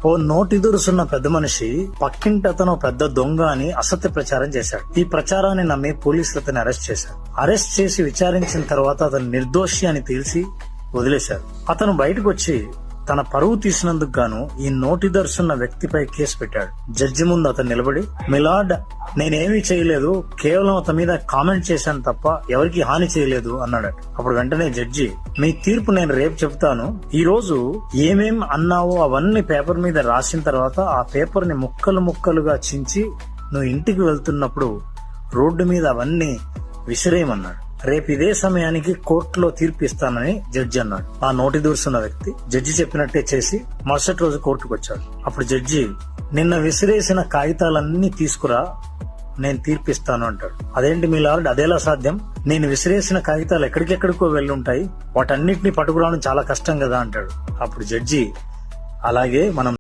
ఓ నోటి దురుసున్న పెద్ద మనిషి పక్కింటి అతను పెద్ద దొంగ అని అసత్య ప్రచారం చేశాడు. ఈ ప్రచారాన్ని నమ్మి పోలీసులు అతన్ని అరెస్ట్ చేశారు. అరెస్ట్ చేసి విచారించిన తర్వాత అతను నిర్దోషి అని తెలిసి వదిలేశారు. అతను బయటకు వచ్చి తన పరువు తీసినందుకు గాను ఈ నోటి దర్శున్న వ్యక్తిపై కేసు పెట్టాడు. జడ్జి ముందు అతను నిలబడి, మిలార్డ్, నేనేమీ చేయలేదు, కేవలం అతని మీద కామెంట్ చేశాను తప్ప ఎవరికి హాని చేయలేదు అన్నాడు. అప్పుడు వెంటనే జడ్జి, మీ తీర్పు నేను రేపు చెబుతాను, ఈ రోజు ఏమేం అన్నావో అవన్నీ పేపర్ మీద రాసిన తర్వాత ఆ పేపర్ ని ముక్కలు ముక్కలుగా చించి నువ్వు ఇంటికి వెళ్తున్నప్పుడు రోడ్డు మీద అవన్నీ విసిరేయమన్నాడు. రేపు ఇదే సమయానికి కోర్టులో తీర్పు ఇస్తానని జడ్జి అన్నాడు. ఆ నోటి దూర్చున్న వ్యక్తి జడ్జి చెప్పినట్టే చేసి మరుసటి రోజు కోర్టుకు వచ్చాడు. అప్పుడు జడ్జి, నిన్న విసిరేసిన కాగితాలన్నీ తీసుకురా, నేను తీర్పిస్తాను అంటాడు. అదేంటి మీ లార్డ్, అదేలా సాధ్యం? నేను విసిరేసిన కాగితాలు ఎక్కడికెక్కడికో వెళ్ళుంటాయి, వాటన్నిటిని పట్టుకురావడం చాలా కష్టం కదా అంటాడు. అప్పుడు జడ్జి, అలాగే మనం